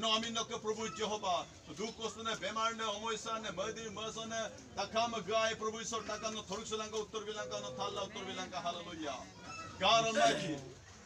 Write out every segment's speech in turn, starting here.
No, I mean, no, Prabhu Jehovah. Do Kostana, Bemarne, Homoisane, Murdi, Mersone, Takama Guy, Prabhu Sor Takano, Torsulanka, Turvilanka, no Tala, Turvilanka, hallelujah. God Almighty,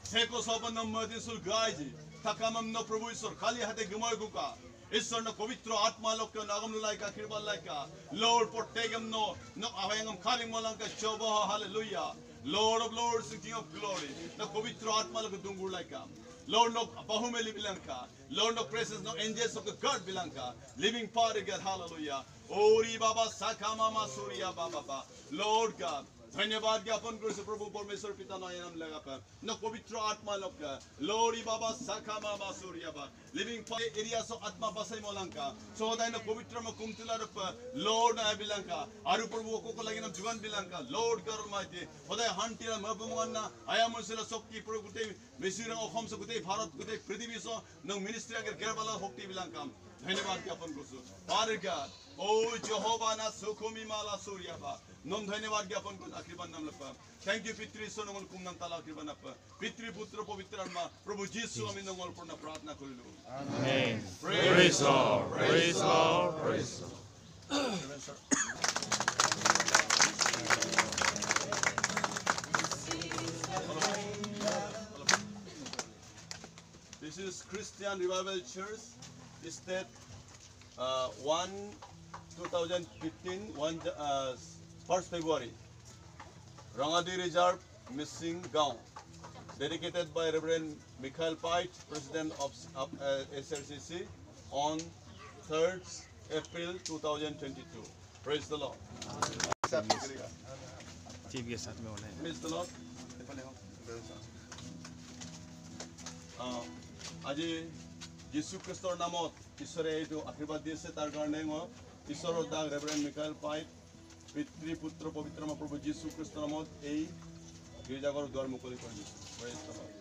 take us open no Murdi Sul Gaiji, Takamam no Prabhu Sor, Kali Hate Gumaguka. Isor no Kovitro Atma Lokyo Nagam Laika, Kirba Laika. Lord, protect him no Avangam Karim Molanka, Shobo, hallelujah. Lord of Lords, King of glory. No Kovitro Atma Lokyo Laika. Lord no Bahumeli Bilanka, Lord no presence, no angels of the God Bilanka, living party God, hallelujah. Ori Baba Sakama Surya Baba, Lord God. धन्यवाद ज्ञापन करो से प्रभु परमेश्वर पिता नाम लगा पर न पवित्र आत्मा लोग लोरी बाबा साखा मामा सूर्या बा लिविंग एरिया सो आत्मा बसाई मोलंका सोदाय न पवित्र म कुमतिला रप लॉर्ड ना बिलंका आरु प्रभु को लगे न जीवन बिलंका लॉर्ड कर माइते होदाय हंटिला मबमना आया मुसला शक्ति प्रभु गुटे मेसिरा अखम से गुटे भारत गुटे पृथ्वी सो न मिनिस्ट्री अगर गेरबाला शक्ति बिलंका धन्यवाद ज्ञापन करो पार गॉड ओ जेहोवा ना सुखोमी माला सूर्या बा नम धन्यवाद ज्ञापन को आखिरबान नाम लपा थैंक यू पितृ सोनमल कुमनम ताला आखिरबान अप पितृ पुत्र पवित्र आत्मा प्रभु यीशु आमी नमल पूर्ण प्रार्थना करिलु amen praise lord praise lord praise This is Christian Revival Church, State 2015, 1st February. Rangadi Reserve, Missing Gaon. Dedicated by Reverend Mikhail Pait, President of SRCC, on 3rd April 2022. Praise the Lord. Praise the Lord. আজি যীশু খ্ৰীষ্টৰ নামত ঈশ্বৰে এইটো আশীৰ্বাদ দিছে তাৰ কাৰণে মই ঈশ্বৰৰ দাস ৰেভাৰেণ্ড মিখাইল পাইট পিতৃ পুত্ৰ পবিত্ৰ প্ৰভু যীশু খ্ৰীষ্টৰ নামত এই গীৰ্জাঘৰ দুৱাৰ মুকলি কৰি দিছোঁ praise the lord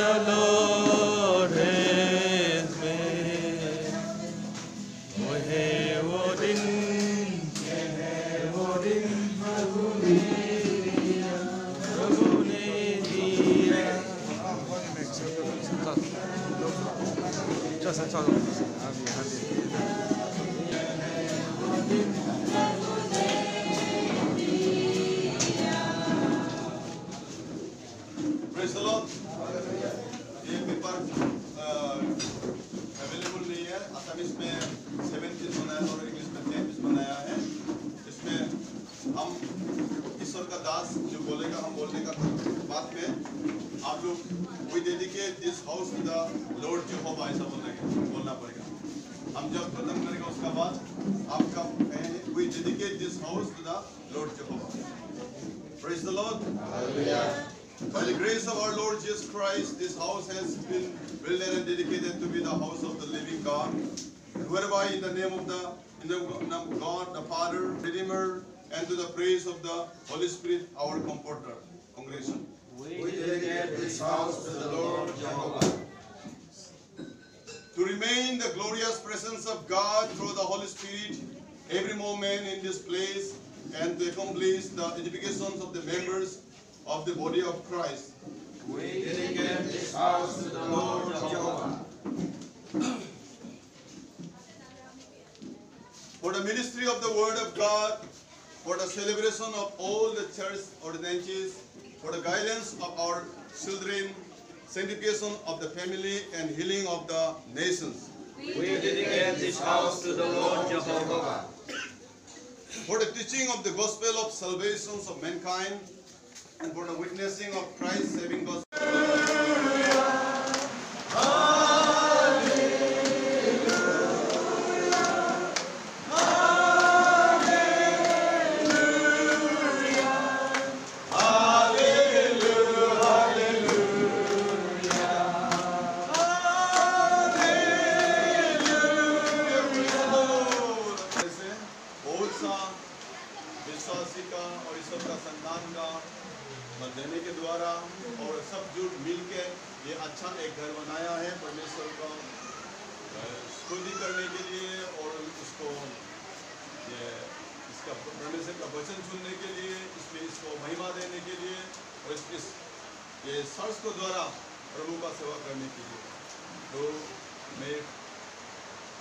The Lord has made. Oh, hey, Odin, Prabhu ne diya. Praise the Lord. ये पेपर अवेलेबल नहीं है असमीज में 17 बनाया और इंग्लिश में 23 बनाया है इसमें हम ईश्वर का दास जो बोलेगा हम बोलने का बात में आप लोग we dedicate this house to the Lord Jehovah ऐसा बोलना पड़ेगा हम जब खत्म करेंगे उसका बाद आपका we dedicate this house to the Lord Jehovah praise the lord hallelujah By the grace of our Lord Jesus Christ, this house has been built and dedicated to be the house of the living God. Whereby in the name of God, the Father, Redeemer, and to the praise of the Holy Spirit, our Comforter. Congregation. We dedicate this house to the Lord Jehovah. To remain in the glorious presence of God through the Holy Spirit, every moment in this place, and to accomplish the edifications of the members of the body of Christ. We dedicate this house to the Lord Jehovah. For the ministry of the Word of God, for the celebration of all the church ordinances, for the guidance of our children, sanctification of the family, and healing of the nations. We dedicate this house to the Lord Jehovah. For the teaching of the gospel of salvation of mankind, and for the witnessing of Christ's saving gospel. Hallelujah. ये अच्छा एक घर बनाया है परमेश्वर को स्तुति करने के लिए और उसको ये इसका परमेश्वर का वचन सुनने के लिए, इसमें इसको महिमा देने के लिए और ये सर्च को द्वारा प्रभु का सेवा करने के लिए। तो मैं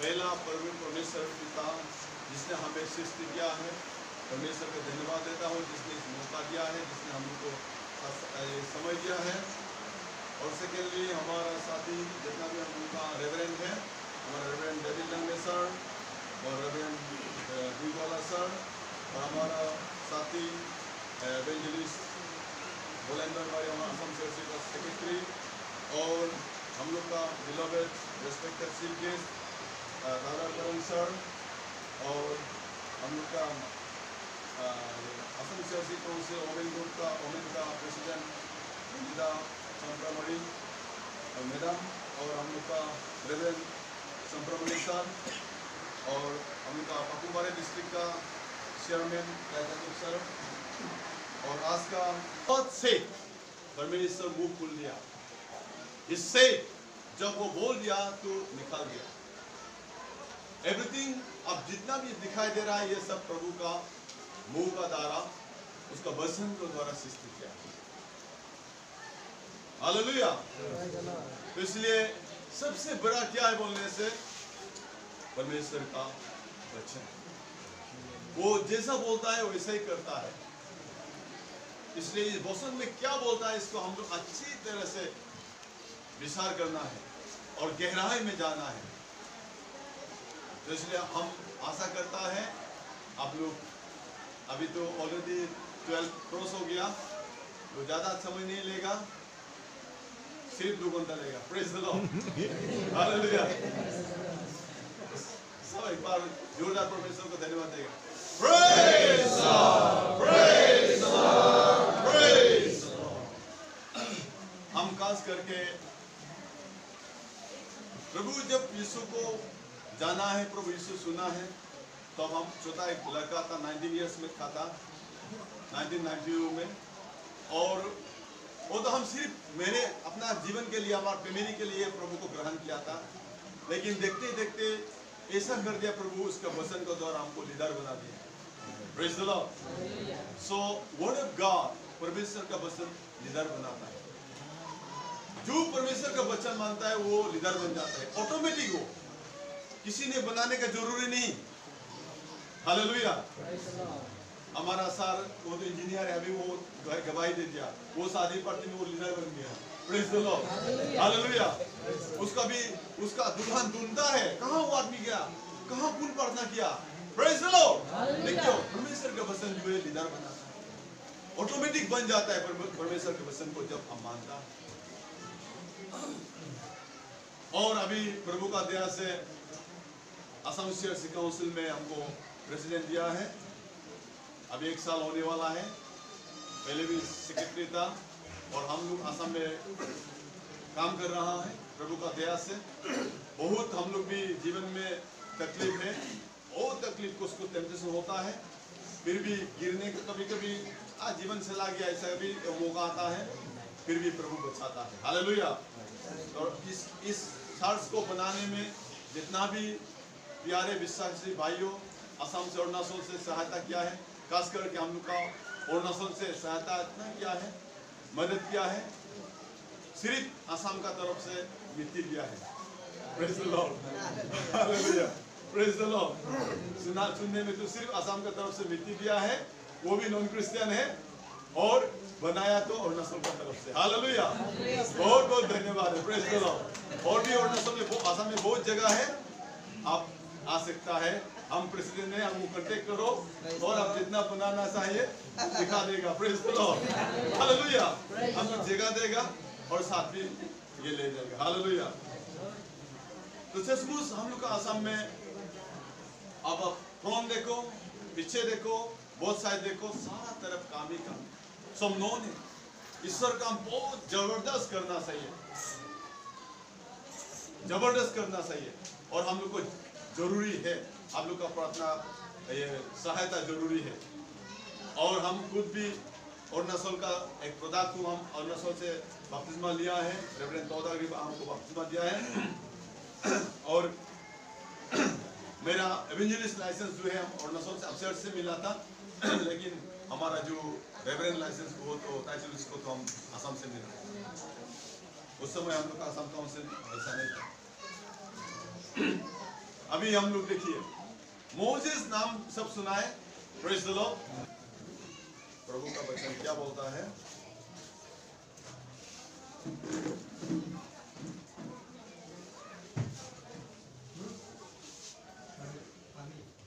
पहला परमेश्वर पिता जिसने हमें सृष्टि किया है, परमेश्वर को धन्यवाद देता हूँ जिसने इस मौका दिया है, जिसने हम लोग को समझ दिया है। और सेकेंडली हमारा साथी जितना भी हम लोग का रेवरेंड है, हमारा रेवरेंड डेविड लंगे सर और रेवरेंड दुईवाला सर और हमारा साथी एवेंजलिस्ट बोलेंदर भाई, हमारा असम चर्च का सेक्रेटरी और हम लोग का बिलोवेड रेस्पेक्टेड चीफ गेस्ट दादा करण सर और हम लोग का असम चर्च काउंसिल ओमेन का प्रेसिडेंट रंजिता चंद्रामणि मैडम और हम लोग का रेवरेंड चंद्रामणि सर और हम लोग का पपुबारे डिस्ट्रिक्ट का चेयरमैन सर। और आज का बहुत से परमेश्वर मुंह खोल दिया, इससे जब वो बोल दिया तो निकाल दिया। एवरीथिंग अब जितना भी दिखाई दे रहा है ये सब प्रभु का मुंह का द्वारा, उसका वचन के द्वारा सृष्टि किया। हालेलुया। तो इसलिए सबसे बड़ा क्या है बोलने से, परमेश्वर का वचन। वो जैसा बोलता है वैसा ही करता है। इसलिए इस वचन में क्या बोलता है इसको हम लोग अच्छी तरह से विचार करना है और गहराई में जाना है। तो इसलिए हम आशा करता है आप लोग, अभी तो ऑलरेडी 12 क्रॉस हो गया, तो ज्यादा समय नहीं लेगा, सिर्फ 2 घंटा लेगा। Praise the lord, hallelujah. सब एक बार जोरदार परमेश्वर को धन्यवाद देगा। Praise lord, praise lord, praise Lord. हम खास करके प्रभु जब यीशु को जाना है, प्रभु यीशु सुना है, तो हम छोटा एक लड़का था 19 इयर्स में था 1992 में, और वो तो हम सिर्फ मेरे अपना जीवन के लिए, हमारे फैमिली के लिए प्रभु को ग्रहण किया था। लेकिन देखते देखते ऐसा कर दिया प्रभु, उसका वचन के द्वारा हमको लीडर बना दिया। Praise the Lord. So word of God, परमेश्वर का वचन लीडर बनाता है। जो परमेश्वर का वचन मानता है वो लीडर बन जाता है ऑटोमेटिक। वो किसी ने बनाने का जरूरी नहीं। हालेलुया। हमारा सर वो तो इंजीनियर है, अभी वो गवाही दे दिया, वो शादी पार्टी में वो लीडर बन गया। Praise the lord, hallelujah. उसका भी उसका दुल्हन ढूंढता है, कहाँ वो आदमी गया, कहाँ पुल प्रार्थना किया। Praise the Lord. देखिए परमेश्वर का वचन जो है लीडर बनाता है, ऑटोमेटिक बन जाता है परमेश्वर के वचन को जब हम मानता है। और अभी प्रभु का दया से असम चर्च काउंसिल में हमको प्रेसिडेंट दिया है। अभी 1 साल होने वाला है। पहले भी सेक्रेटरी था और हम लोग असम में काम कर रहा है प्रभु का दया से। बहुत हम लोग भी जीवन में तकलीफ है, बहुत तकलीफ को उसको टेंशन होता है, फिर भी गिरने का कभी कभी जीवन से ला गया ऐसा भी मौका आता है, फिर भी प्रभु बचाता है। हालेलुया। और इस चर्च को बनाने में जितना भी प्यारे विश्वासी भाइयों असम से अरुणाचल से सहायता किया है, खास करके हम लोग का अरुणाचल से सहायता इतना किया है, मदद किया है, सिर्फ असम का तरफ से मिट्टी दिया है। Praise the lord, hallelujah, praise the Lord. सुनने में तो सिर्फ असम का तरफ से मिट्टी दिया है, वो भी नॉन क्रिश्चियन है, और बनाया तो अरुणाचल का तरफ से। हालेलुया, बहुत बहुत धन्यवाद है। Praise the Lord. और भी अरुणाचल में, असम में बहुत जगह है, आप आ सकता है। हम प्रेसिडेंट हैं, हमको कांटेक्ट करो और आप जितना बनाना चाहिए दिखा देगा। Praise the lord, hallelujah. हमको जगह देगा और साथ भी ये ले जाएगा। हालेलुया। तो सचमुच हम लोग का असम में अब फ्रंट देखो, पीछे देखो, बहुत साइड देखो, सारा तरफ काम ही काम, सब नॉन है। ईश्वर काम बहुत जबरदस्त करना चाहिए, जबरदस्त करना चाहिए। और हम लोग को जरूरी है, आप लोग का प्रार्थना, ये सहायता जरूरी है। और हम खुद भी अरुणाचल का एक प्रोडक्ट हूँ, हम अरुणाचल से बपतिस्मा लिया है, रेवरेंड तौदा के हमको बपतिस्मा दिया है। और मेरा एवेंजलिस्ट लाइसेंस जो है अरुणाचल से अपसेट से मिला था, लेकिन हमारा जो रेवरेंड लाइसेंस वो तो टाइटल इसको तो हम असम से मिला। उस समय हम लोग का असम काउंसिल ऐसा नहीं था। अभी हम लोग देखिए मोजेस नाम सब सुना है, प्रेज द लॉर्ड। प्रभु का वचन क्या बोलता है?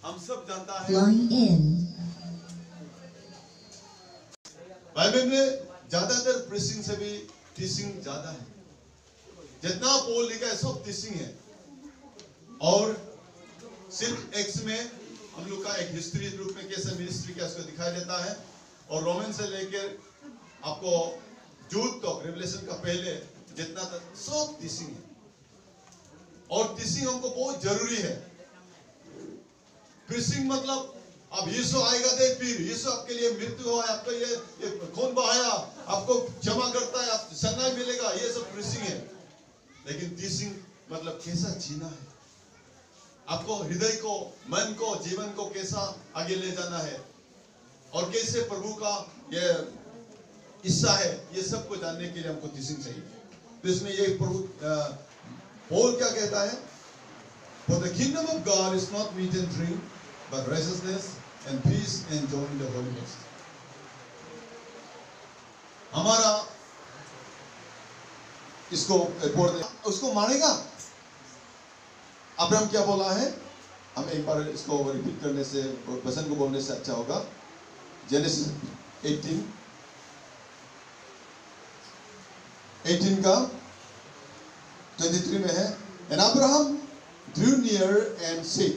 हम सब जानता है बाइबल में ज्यादातर प्रीचिंग से भी टीचिंग ज्यादा है। जितना पोल लिखा है सब टीचिंग है। और सिर्फ एक्स में हम लोग का एक हिस्ट्री रूप में कैसे मिनिस्ट्री का उसको दिखाई देता है। और रोमन से लेकर आपको जूद तक रेवलेशन का पहले जितना तक सब टीचिंग है। और टीचिंग हमको बहुत जरूरी है। प्रीचिंग मतलब अब यीशु आएगा दे, फिर यीशु आपके लिए मृत्यु हुआ, आपके लिए खून बहाया, आपको क्षमा करता है, आप सन्नाई मिलेगा, ये सब प्रीचिंग है। लेकिन टीचिंग मतलब कैसा जीना है, आपको हृदय को, मन को, जीवन को कैसा आगे ले जाना है और कैसे प्रभु का ये हिस्सा है, ये सब को जानने के लिए हमको टीचिंग चाहिए। तो इसमें ये प्रभु पौल क्या कहता है? For the kingdom of God is not meat and drink, but righteousness and peace and joy in the Holy Ghost. हमारा इसको उसको मारेगा। अब्राहम क्या बोला है? हम एक बार इसको रिपीट करने से, वचन को बोलने से अच्छा होगा। जेनेसिस 18 का 23 में है, and Abraham drew near and said,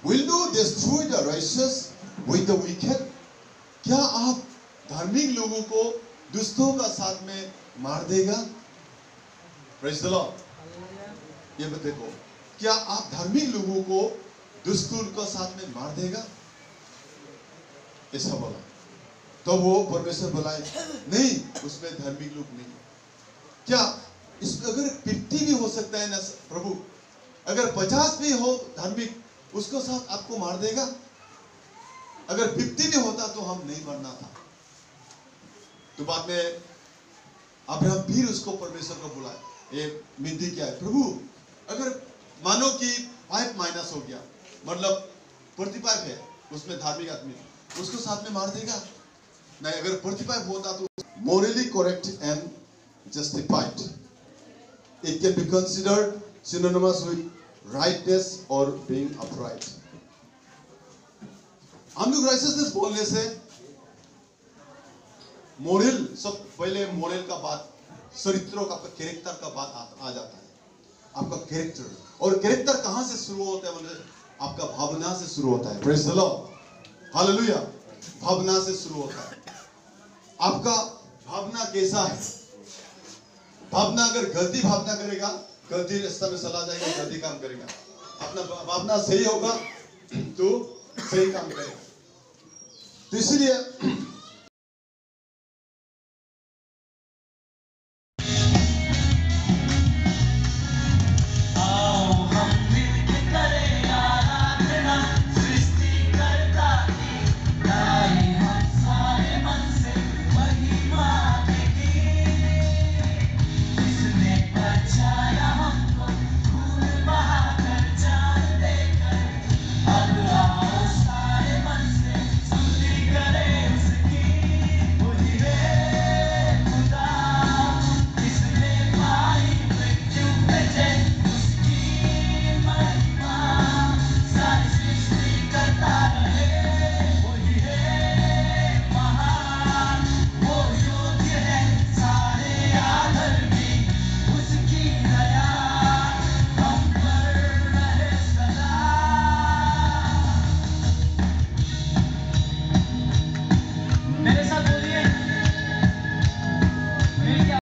Will you destroy the righteous with the wicked? क्या आप धार्मिक लोगों को दुष्टों का साथ में मार देगा? Praise the Lord. ये देखो, क्या आप धार्मिक लोगों को दुष्टों का साथ में मार देगा? ऐसा बोला। तो वो परमेश्वर बोला नहीं, उसमें धार्मिक लोग नहीं। क्या इस अगर 50 भी हो सकता है ना प्रभु, अगर 50 भी हो धार्मिक, उसको साथ आपको मार देगा? अगर 50 भी होता तो हम नहीं मरना था। तो बाद में अब्राहम फिर उसको परमेश्वर को बुलाया। ये विनती क्या है? प्रभु अगर मानो कि 5 माइनस हो गया, मतलब 45 है, उसमें धार्मिक आदमी, उसको साथ में मार देगा? नहीं, अगर 45 होता तो morally correct and justified. It can be considered synonymous with rightness or being upright. हम लोग righteousness बोलने से मोरल, सब पहले मोरल का बात, चरित्रों का, आपका कैरेक्टर का बात आ जाता है। आपका कैरेक्टर, और कैरेक्टर कहां से शुरू होता है? मतलब आपका भावना से शुरू होता है। Praise the lord, hallelujah. भावना से शुरू होता है। आपका भावना कैसा है? भावना अगर गलती भावना करेगा, गलती रास्ता में चला जाएगा, गलती काम करेगा। अपना भावना सही होगा तो सही काम करेगा। तो इसलिए